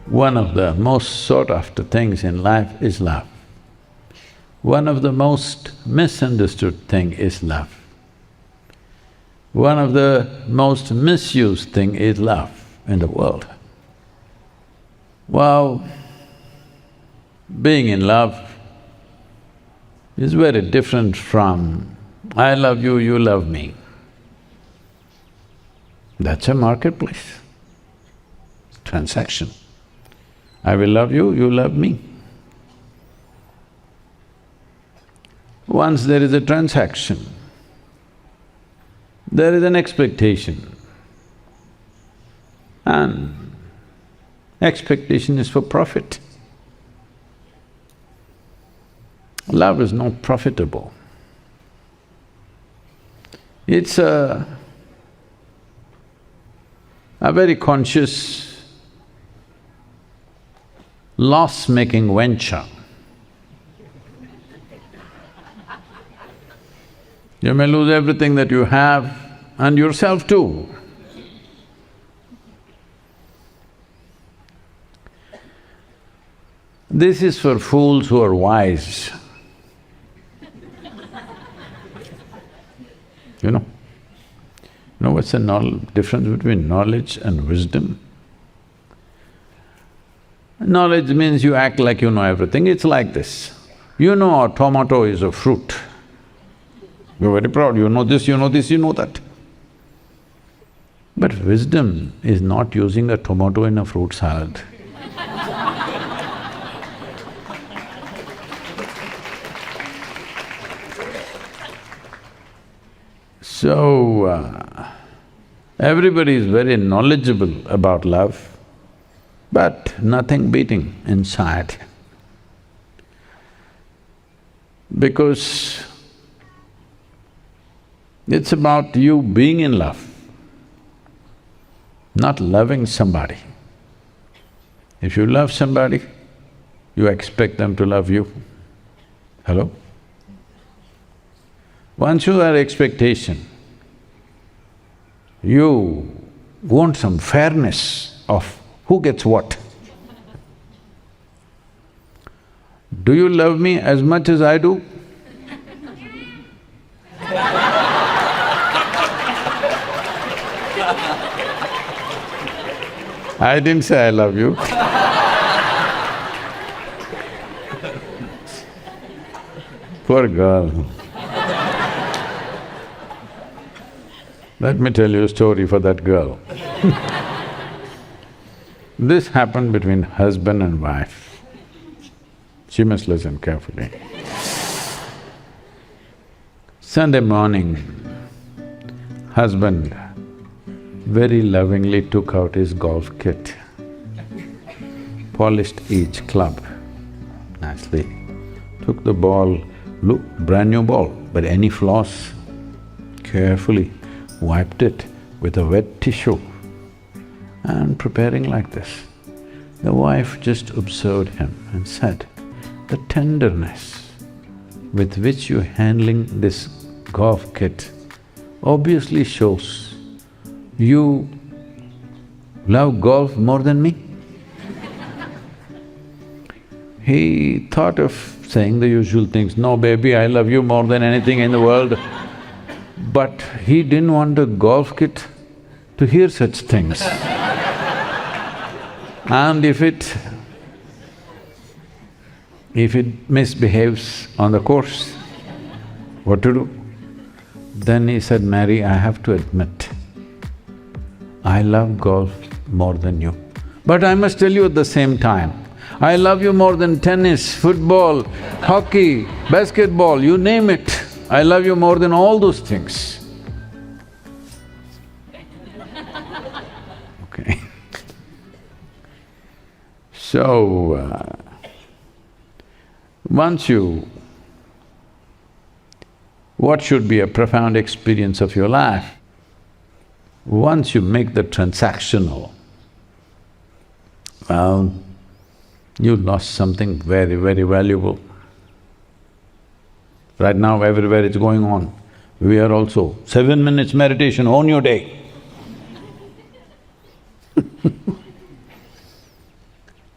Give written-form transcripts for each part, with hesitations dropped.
One of the most sought after things in life is love. One of the most misunderstood thing is love. One of the most misused thing is love in the world. Wow, being in love is very different from I love you, you love me. That's a marketplace, transaction. I will love you, you love me. Once there is a transaction, there is an expectation, and expectation is for profit. Love is not profitable. It's a very conscious, loss-making venture. You may lose everything that you have and yourself too. This is for fools who are wise. You know what's the difference between knowledge and wisdom? Knowledge means you act like you know everything, it's like this. You know a tomato is a fruit. You're very proud, you know this, you know this, you know that. But wisdom is not using a tomato in a fruit salad. So, everybody is very knowledgeable about love, but nothing beating inside. Because it's about you being in love, not loving somebody. If you love somebody, you expect them to love you. Hello? Once you have expectation, you want some fairness of who gets what. Do you love me as much as I do? I didn't say I love you. Poor girl. Let me tell you a story for that girl. This happened between husband and wife. She must listen carefully. Sunday morning, husband very lovingly took out his golf kit, polished each club nicely, took the ball, look, brand new ball, but any flaws, carefully wiped it with a wet tissue and preparing like this. The wife just observed him and said, "The tenderness with which you're handling this golf kit obviously shows you love golf more than me." He thought of saying the usual things, "No, baby, I love you more than anything in the world." But he didn't want the golf kit to hear such things. And if it misbehaves on the course, what to do? Then he said, "Mary, I have to admit, I love golf more than you. But I must tell you at the same time, I love you more than tennis, football, hockey, basketball, you name it. I love you more than all those things." Okay. So, what should be a profound experience of your life? Once you make the transactional, well, you lost something very, very valuable. Right now, everywhere it's going on. We are also 7 minutes meditation, own your day.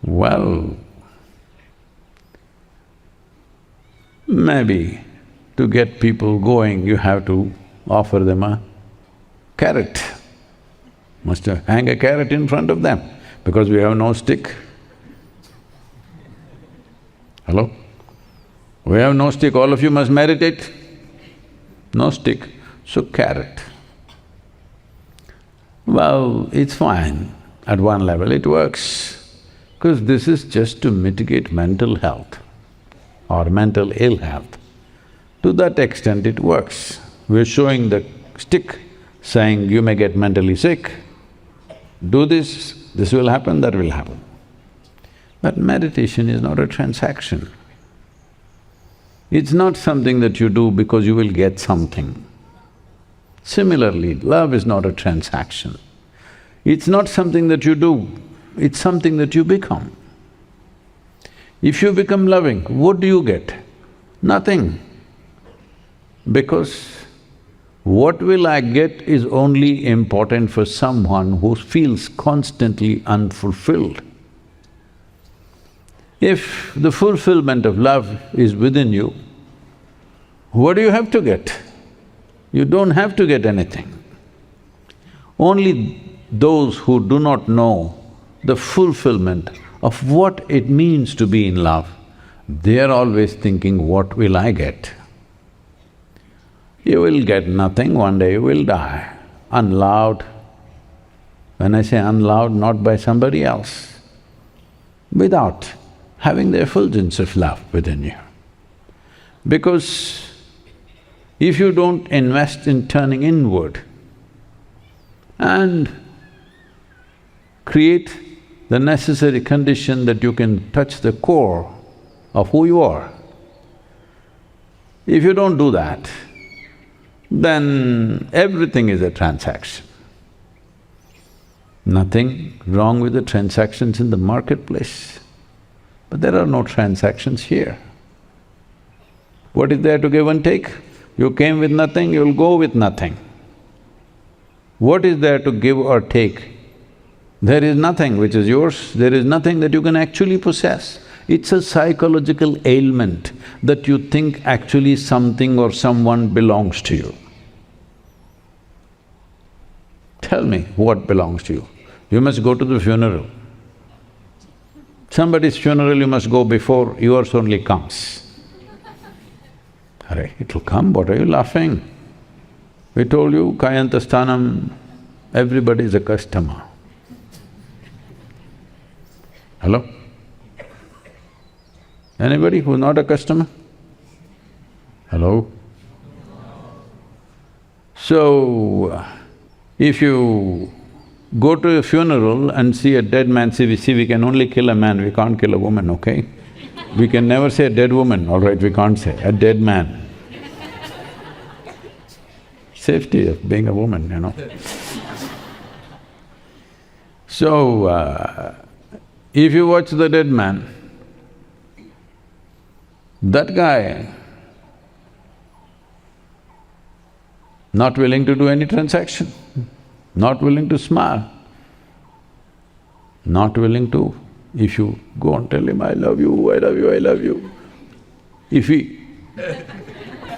Well, maybe to get people going, you have to offer them a carrot. Must hang a carrot in front of them, because we have no stick. Hello? We have no stick, all of you must meditate. No stick, so carrot. Well, it's fine, at one level it works, because this is just to mitigate mental health or mental ill health. To that extent it works. We're showing the stick, saying you may get mentally sick, do this will happen, that will happen. But meditation is not a transaction. It's not something that you do because you will get something. Similarly, love is not a transaction. It's not something that you do, it's something that you become. If you become loving, what do you get? Nothing. Because what will I get is only important for someone who feels constantly unfulfilled. If the fulfillment of love is within you, what do you have to get? You don't have to get anything. Only those who do not know the fulfillment of what it means to be in love, they are always thinking, what will I get? You will get nothing, one day you will die, unloved. When I say unloved, not by somebody else, without having the effulgence of love within you. Because if you don't invest in turning inward and create the necessary condition that you can touch the core of who you are, if you don't do that, then everything is a transaction. Nothing wrong with the transactions in the marketplace, but there are no transactions here. What is there to give and take? You came with nothing, you'll go with nothing. What is there to give or take? There is nothing which is yours, there is nothing that you can actually possess. It's a psychological ailment that you think actually something or someone belongs to you. Tell me what belongs to you. You must go to the funeral. Somebody's funeral you must go before, yours only comes. Arey, it'll come, what are you laughing? We told you, Kayanta Sthanam, everybody is a customer. Hello? Anybody who's not a customer? Hello? So, if you go to a funeral and see a dead man, see, we can only kill a man, we can't kill a woman, okay? We can never say a dead woman, all right, we can't say, a dead man. Safety of being a woman, you know. So, if you watch the dead man, that guy not willing to do any transaction, not willing to smile, not willing to… If you go and tell him, I love you, I love you, I love you, if he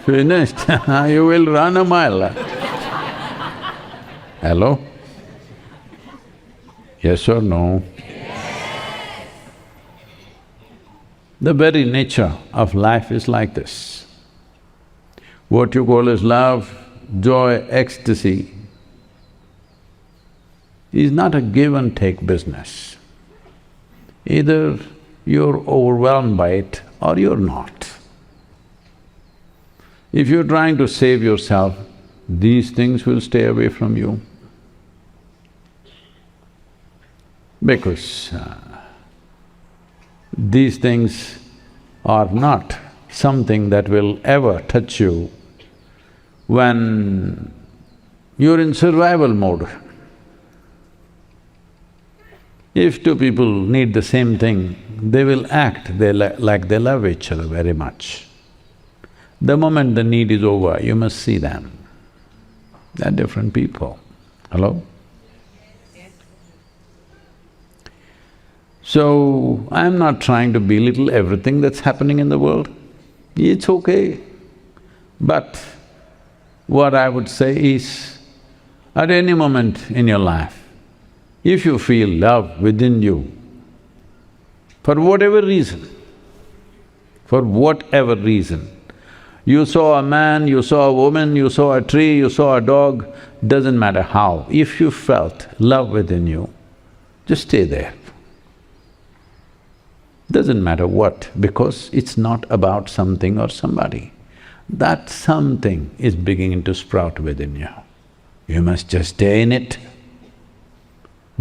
finished, you will run a mile. Hello? Yes or no? The very nature of life is like this. What you call as love, joy, ecstasy is not a give and take business. Either you're overwhelmed by it or you're not. If you're trying to save yourself, these things will stay away from you. Because these things are not something that will ever touch you when you're in survival mode. If two people need the same thing, they will act like they love each other very much. The moment the need is over, you must see them. They're different people. Hello? So, I'm not trying to belittle everything that's happening in the world. It's okay. But what I would say is, at any moment in your life, if you feel love within you, for whatever reason, you saw a man, you saw a woman, you saw a tree, you saw a dog, doesn't matter how, if you felt love within you, just stay there. Doesn't matter what, because it's not about something or somebody. That something is beginning to sprout within you. You must just stay in it.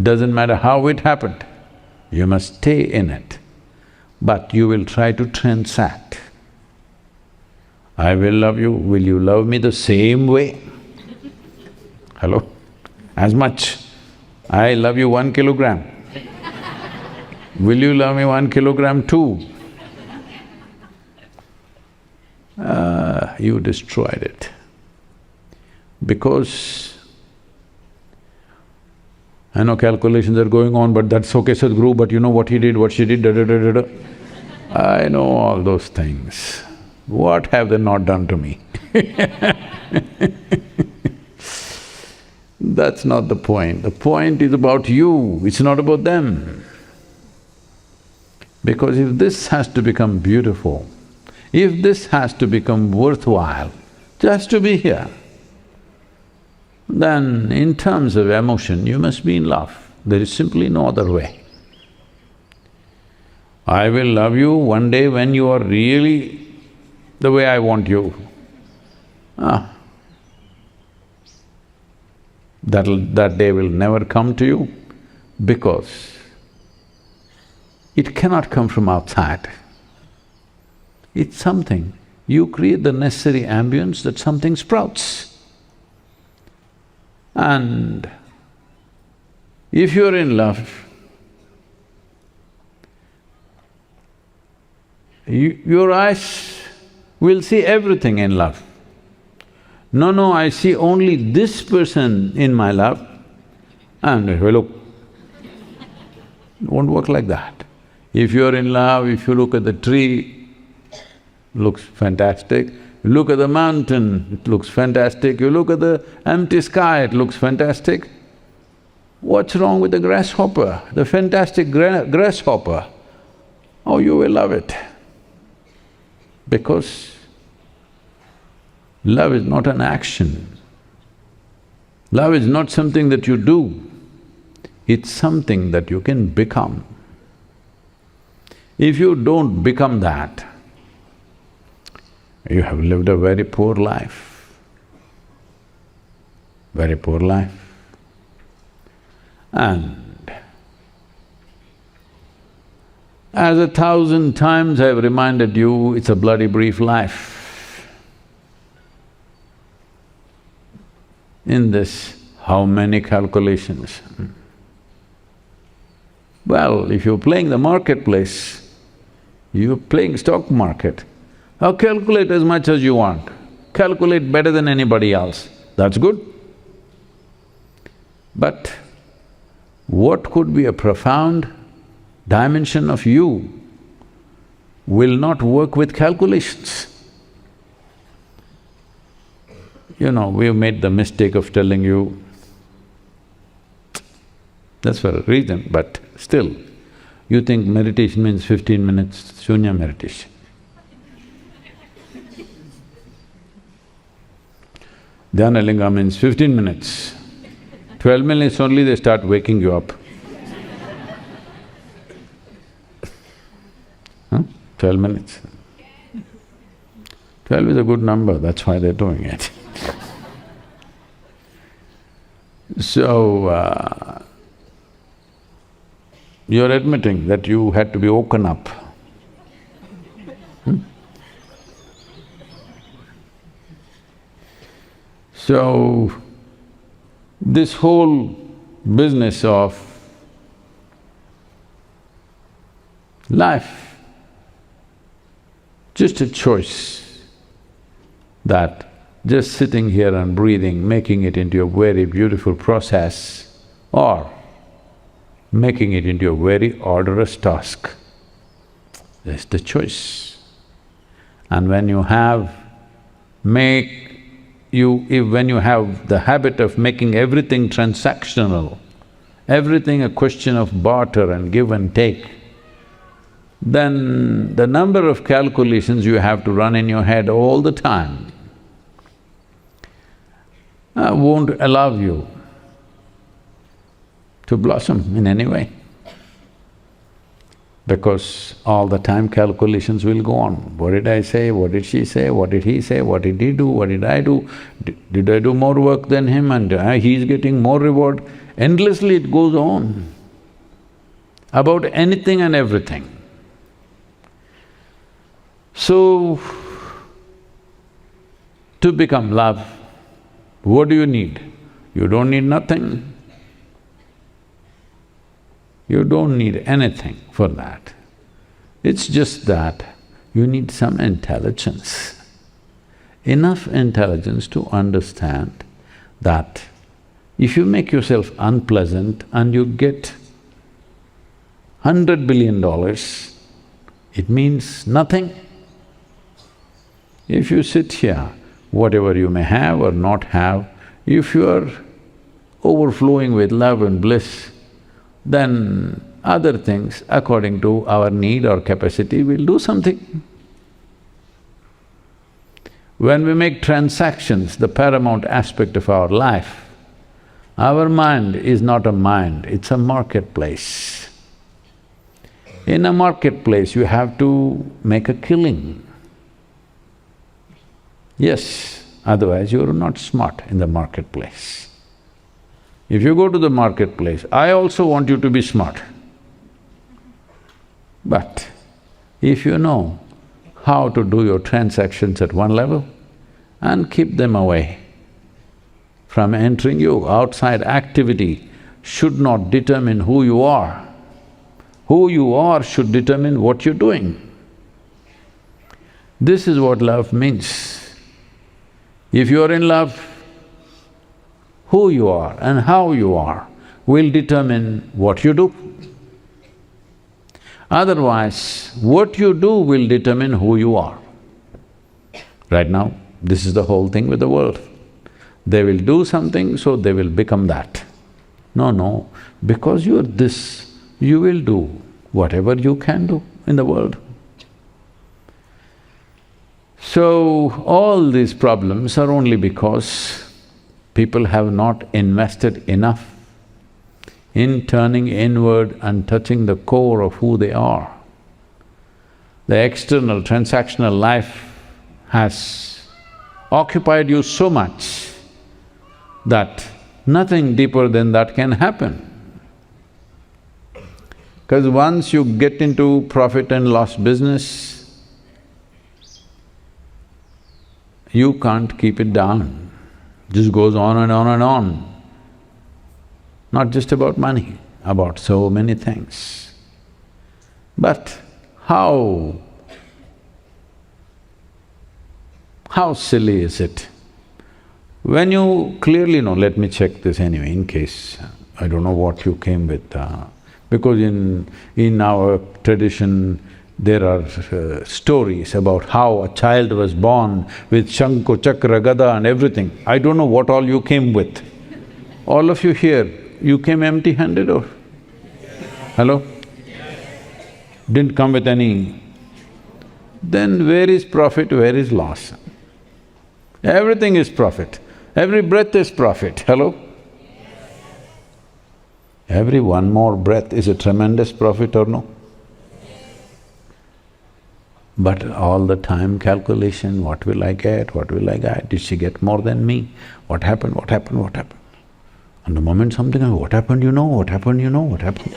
Doesn't matter how it happened, you must stay in it. But you will try to transact. I will love you, will you love me the same way? Hello? As much. I love you 1 kilogram. Will you love me 1 kilogram too? You destroyed it. Because I know calculations are going on, but that's okay, Sadhguru, but you know what he did, what she did, da-da-da-da-da. I know all those things. What have they not done to me? That's not the point. The point is about you, it's not about them. Because if this has to become beautiful, if this has to become worthwhile, just to be here, then in terms of emotion, you must be in love. There is simply no other way. I will love you one day when you are really the way I want you. That day will never come to you because it cannot come from outside. It's something, you create the necessary ambience that something sprouts. And if you're in love, your eyes will see everything in love. No, I see only this person in my love, and well, look, it won't work like that. If you're in love, if you look at the tree, looks fantastic. You look at the mountain, it looks fantastic. You look at the empty sky, it looks fantastic. What's wrong with the grasshopper, the fantastic grasshopper? Oh, you will love it. Because love is not an action. Love is not something that you do, it's something that you can become. If you don't become that, you have lived a very poor life, very poor life. And as 1,000 times I've reminded you, it's a bloody brief life. In this, how many calculations? Well, if you're playing the marketplace, you're playing stock market, now calculate as much as you want, calculate better than anybody else, that's good. But what could be a profound dimension of you will not work with calculations. You know, we've made the mistake of telling you, that's for a reason, but still, you think meditation means 15 minutes shunya meditation. Dhyanalinga means 15 minutes. 12 minutes only they start waking you up. 12 minutes. 12 is a good number, that's why they're doing it. So, you're admitting that you had to be woken up. So, this whole business of life, just a choice that just sitting here and breathing, making it into a very beautiful process, or making it into a very arduous task. That's the choice. And when you have… when you have the habit of making everything transactional, everything a question of barter and give and take, then the number of calculations you have to run in your head all the time won't allow you to blossom in any way. Because all the time calculations will go on. What did I say? What did she say? What did he say? What did he do? What did I do? Did I do more work than him and he's getting more reward? Endlessly it goes on about anything and everything. So, to become love, what do you need? You don't need nothing. You don't need anything for that. It's just that you need some intelligence, enough intelligence to understand that if you make yourself unpleasant and you get $100 billion, it means nothing. If you sit here, whatever you may have or not have, if you are overflowing with love and bliss, then other things, according to our need or capacity, will do something. When we make transactions the paramount aspect of our life, our mind is not a mind, it's a marketplace. In a marketplace, you have to make a killing. Yes, otherwise you are not smart in the marketplace. If you go to the marketplace, I also want you to be smart. But if you know how to do your transactions at one level and keep them away from entering you, outside activity should not determine who you are. Who you are should determine what you're doing. This is what love means. If you're in love, who you are and how you are will determine what you do. Otherwise, what you do will determine who you are. Right now, this is the whole thing with the world. They will do something, so they will become that. No, because you're this, you will do whatever you can do in the world. So, all these problems are only because people have not invested enough in turning inward and touching the core of who they are. The external transactional life has occupied you so much that nothing deeper than that can happen. Because once you get into profit and loss business, you can't keep it down. Just goes on and on and on. Not just about money, about so many things. But how silly is it? When you clearly know… let me check this anyway in case… I don't know what you came with, because in our tradition, there are stories about how a child was born with Shanko, Chakra, Gada and everything. I don't know what all you came with. All of you here, you came empty-handed or… Hello? Didn't come with any… Then where is profit, where is loss? Everything is profit. Every breath is profit. Hello? Every one more breath is a tremendous profit or no? But all the time calculation, what will I get, what will I get, did she get more than me? What happened, what happened, what happened? And the moment something, what happened, you know, what happened, you know, what happened?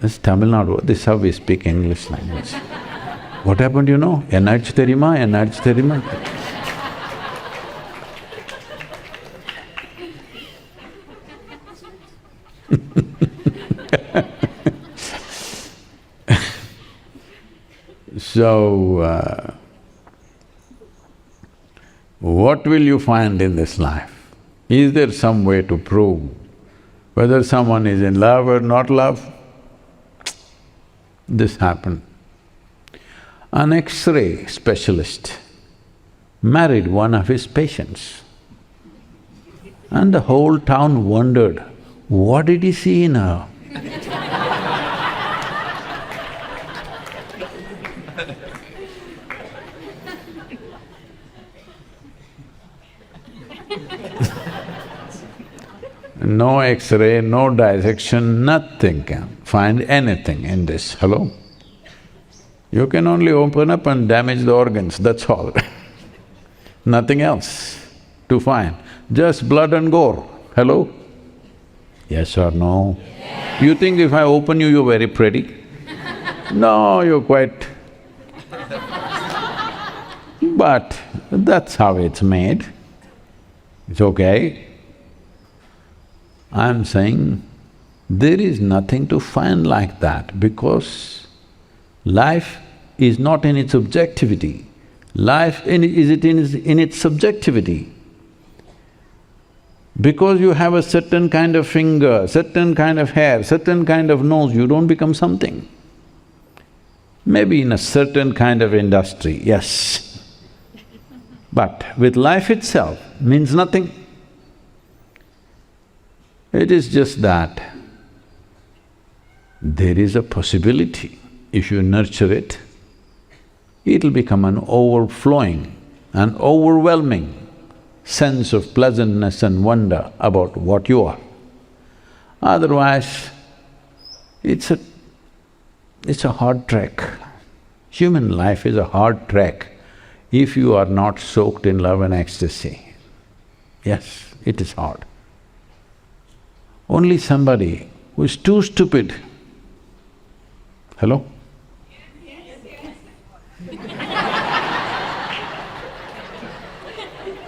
This is Tamil Nadu, this is how we speak English language. What happened, you know? Ennachu theriyuma, ennachu theriyuma. So, what will you find in this life? Is there some way to prove Whether someone is in love or not love, this happened. An X-ray specialist married one of his patients, and the whole town wondered, what did he see in her? No X-ray, no dissection, nothing can find anything in this, hello? You can only open up and damage the organs, that's all nothing else to find, just blood and gore, hello? Yes or no? Yes. You think if I open you, you're very pretty? No, you're quite… But that's how it's made, it's okay. I'm saying there is nothing to find like that because life is not in its objectivity. Life is in its subjectivity. Because you have a certain kind of finger, certain kind of hair, certain kind of nose, you don't become something. Maybe in a certain kind of industry, yes. But with life itself means nothing. It is just that there is a possibility, if you nurture it, it'll become an overflowing, an overwhelming sense of pleasantness and wonder about what you are. Otherwise, it's a hard trek. Human life is a hard trek if you are not soaked in love and ecstasy. Yes, it is hard. Only somebody who is too stupid… Hello?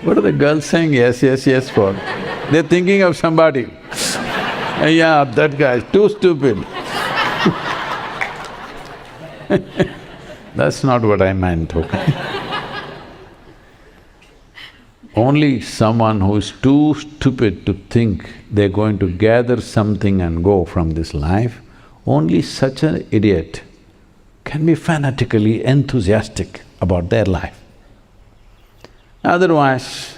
What are the girls saying yes, yes, yes for? They're thinking of somebody. Yeah, that guy is too stupid. That's not what I meant, okay? Only someone who is too stupid to think they're going to gather something and go from this life, only such an idiot can be fanatically enthusiastic about their life. Otherwise,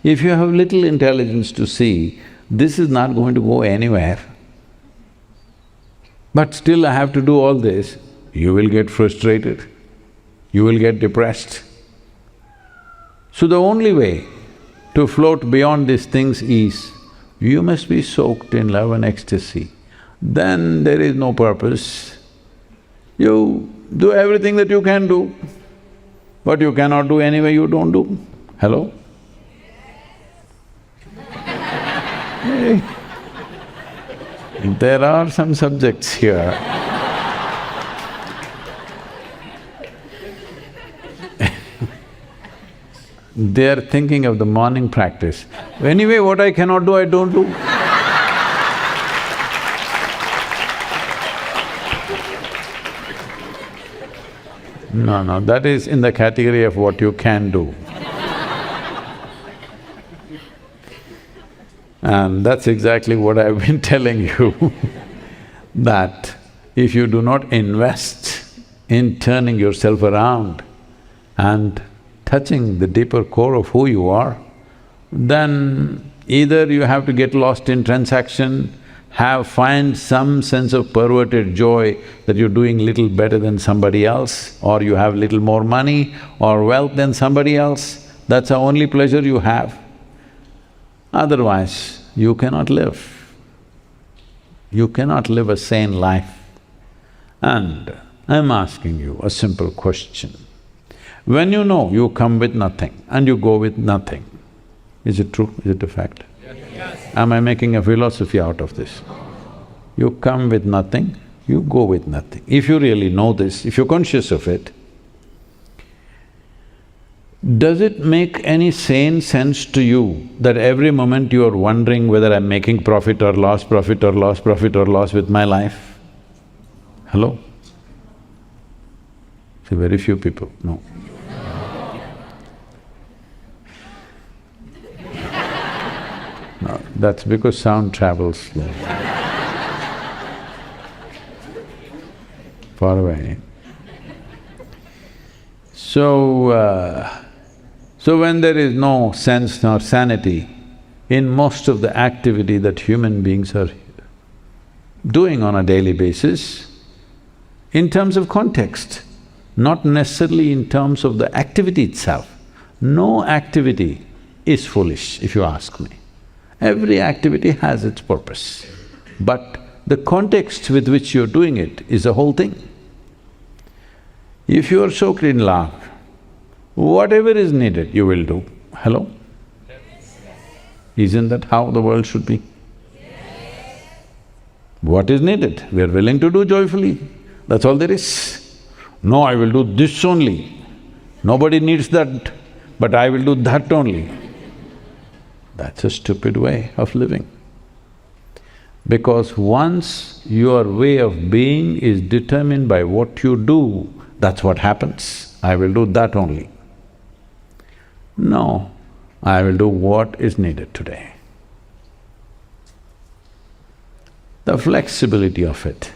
if you have little intelligence to see, this is not going to go anywhere, but still I have to do all this, you will get frustrated, you will get depressed. So the only way to float beyond these things is, you must be soaked in love and ecstasy. Then there is no purpose. You do everything that you can do. What you cannot do anyway, you don't do. Hello? Hey. There are some subjects here. They are thinking of the morning practice. Anyway, what I cannot do, I don't do. No, that is in the category of what you can do. And that's exactly what I've been telling you that if you do not invest in turning yourself around and touching the deeper core of who you are, then either you have to get lost in transaction, find some sense of perverted joy that you're doing little better than somebody else, or you have little more money or wealth than somebody else, that's the only pleasure you have. Otherwise, you cannot live. You cannot live a sane life. And I'm asking you a simple question. When you know you come with nothing and you go with nothing, is it true? Is it a fact? Yes. Am I making a philosophy out of this? You come with nothing, you go with nothing. If you really know this, if you're conscious of it, does it make any sane sense to you that every moment you are wondering whether I'm making profit or loss, profit or loss, profit or loss with my life? Hello? See, very few people, no. No. That's because sound travels slow. Far away. So when there is no sense nor sanity in most of the activity that human beings are doing on a daily basis, in terms of context, not necessarily in terms of the activity itself. No activity is foolish, if you ask me. Every activity has its purpose, but the context with which you're doing it is the whole thing. If you are soaked in love, whatever is needed, you will do. Hello? Isn't that how the world should be? What is needed, we are willing to do joyfully, that's all there is. No, I will do this only. Nobody needs that, but I will do that only. That's a stupid way of living. Because once your way of being is determined by what you do, that's what happens. I will do that only. No, I will do what is needed today. The flexibility of it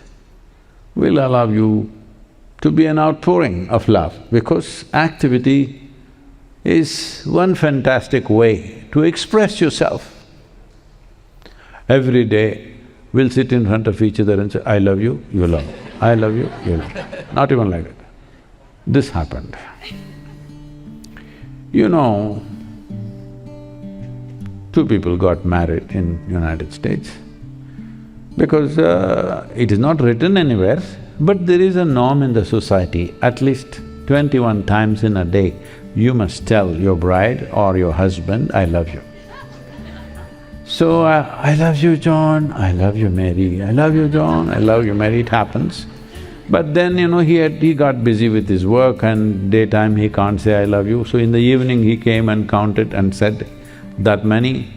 will allow you to be an outpouring of love, because activity is one fantastic way to express yourself. Every day, we'll sit in front of each other and say, I love you, you love, I love you, you love. Not even like that. This happened. You know, two people got married in United States because it is not written anywhere, but there is a norm in the society, at least 21 times in a day, you must tell your bride or your husband, I love you. So, I love you, John, I love you, Mary, I love you, John, I love you, Mary, it happens. But then, you know, he got busy with his work and daytime he can't say I love you, so in the evening he came and counted and said that many,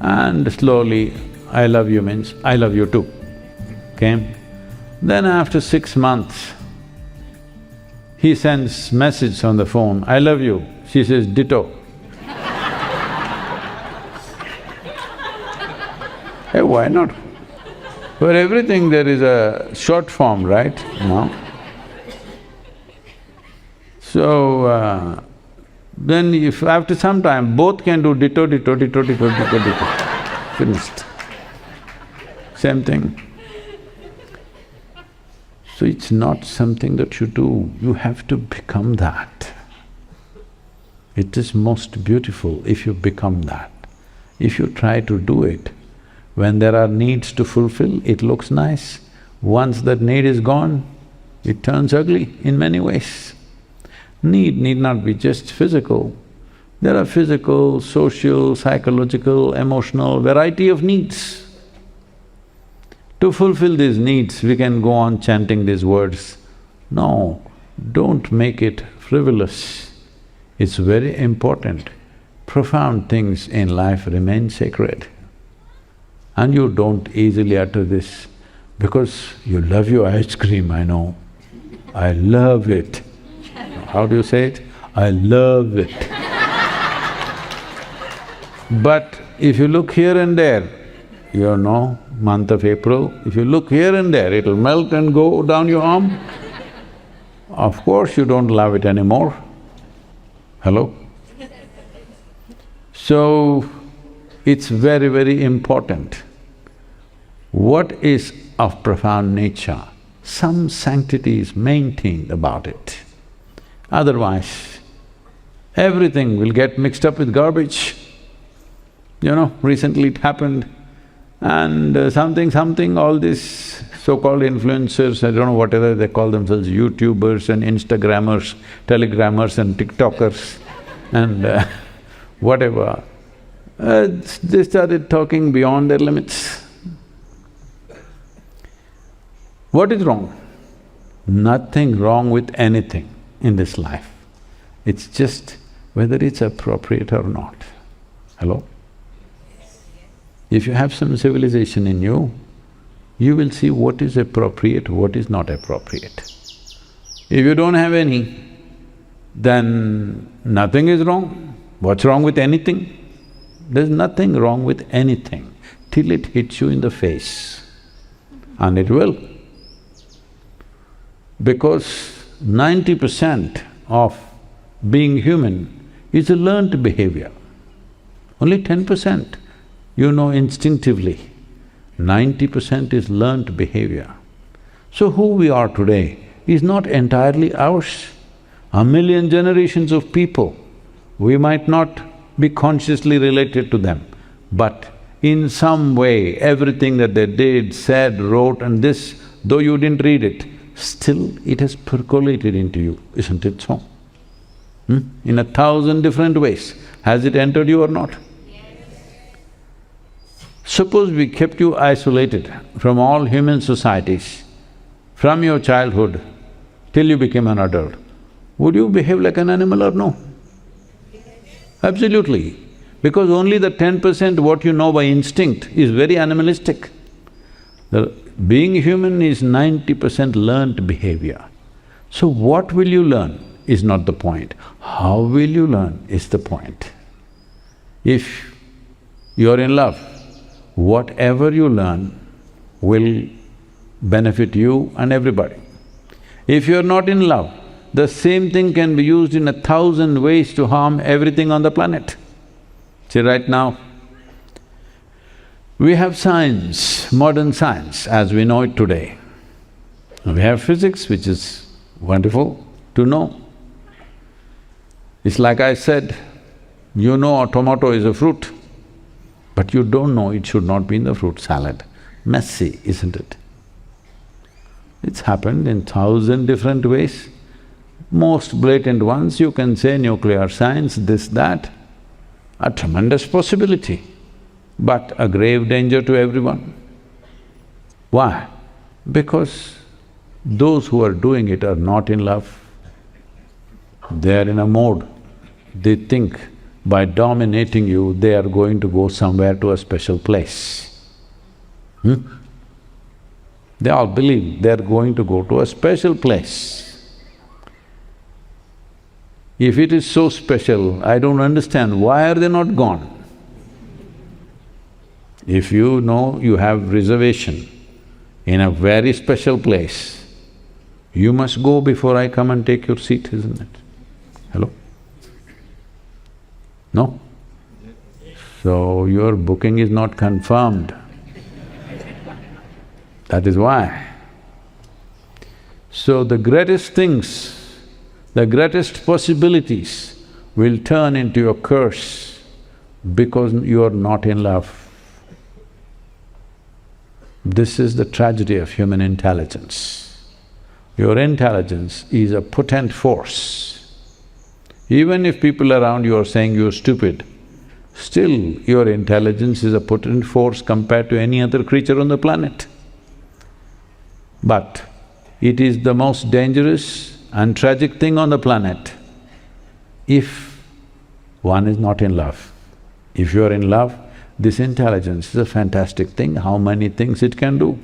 and slowly, I love you means, I love you too, came. Then after 6 months, he sends message on the phone, I love you. She says, ditto. Hey, why not? For everything there is a short form, right? No? So, then if after some time both can do ditto, ditto, ditto, ditto, ditto, ditto, finished. Same thing. So it's not something that you do, you have to become that. It is most beautiful if you become that. If you try to do it, when there are needs to fulfill, it looks nice. Once that need is gone, it turns ugly in many ways. Need not be just physical. There are physical, social, psychological, emotional, variety of needs. To fulfill these needs, we can go on chanting these words. No, don't make it frivolous. It's very important. Profound things in life remain sacred. And you don't easily utter this because you love your ice cream, I know. I love it. How do you say it? I love it. But if you look here and there, you know, month of April, if you look here and there, it'll melt and go down your arm. Of course you don't love it anymore. Hello? So, it's very, very important. What is of profound nature, some sanctity is maintained about it. Otherwise, everything will get mixed up with garbage. You know, recently it happened, and something, all these so-called influencers, I don't know whatever they call themselves, YouTubers and Instagrammers, Telegrammers and TikTokers and whatever, they started talking beyond their limits. What is wrong? Nothing wrong with anything in this life. It's just whether it's appropriate or not. Hello? If you have some civilization in you, you will see what is appropriate, what is not appropriate. If you don't have any, then nothing is wrong. What's wrong with anything? There's nothing wrong with anything. till it hits you in the face. And it will. Because 90% of being human is a learned behavior. Only 10% you know instinctively. 90% is learnt behavior. So who we are today is not entirely ours. A million generations of people, we might not be consciously related to them, but in some way, everything that they did, said, wrote and this, though you didn't read it, still it has percolated into you, isn't it so? In 1,000 different ways. Has it entered you or not? Suppose we kept you isolated from all human societies, from your childhood till you became an adult, would you behave like an animal or no? Absolutely, because only the 10% what you know by instinct is very animalistic. Being human is 90% learnt behavior. So what will you learn is not the point, how will you learn is the point. If you're in love, whatever you learn will benefit you and everybody. If you're not in love, the same thing can be used in 1,000 ways to harm everything on the planet. See, right now, we have science, modern science as we know it today. We have physics, which is wonderful to know. It's like I said, you know a tomato is a fruit, but you don't know it should not be in the fruit salad. Messy, isn't it? It's happened in 1,000 different ways. Most blatant ones, you can say nuclear science, this, that, a tremendous possibility, but a grave danger to everyone. Why? Because those who are doing it are not in love. They are in a mode. They think by dominating you, they are going to go somewhere to a special place. They all believe they are going to go to a special place. If it is so special, I don't understand, why are they not gone? If you know you have reservation in a very special place, you must go before I come and take your seat, isn't it? Hello? No? So your booking is not confirmed. That is why. So the greatest things, the greatest possibilities will turn into a curse because you are not in love. This is the tragedy of human intelligence. Your intelligence is a potent force. Even if people around you are saying you're stupid, still your intelligence is a potent force compared to any other creature on the planet. But it is the most dangerous and tragic thing on the planet if one is not in love. If you're in love, this intelligence is a fantastic thing, how many things it can do.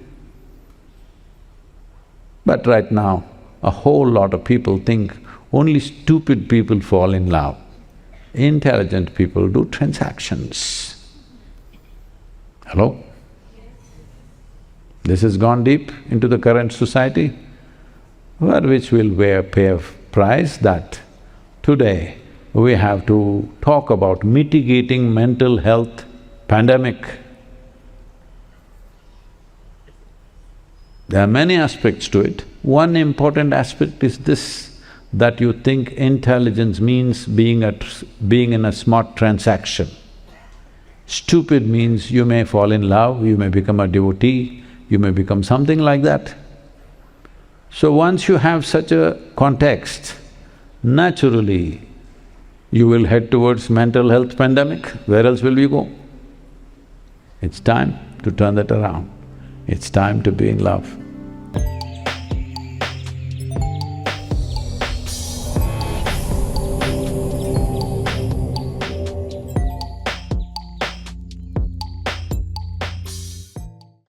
But right now, a whole lot of people think only stupid people fall in love. Intelligent people do transactions. Hello? This has gone deep into the current society, for which we'll pay a price that today we have to talk about mitigating mental health pandemic. There are many aspects to it. One important aspect is this, that you think intelligence means being in a smart transaction. Stupid means you may fall in love, you may become a devotee, you may become something like that. So once you have such a context, naturally you will head towards mental health pandemic. Where else will we go? It's time to turn that around. It's time to be in love.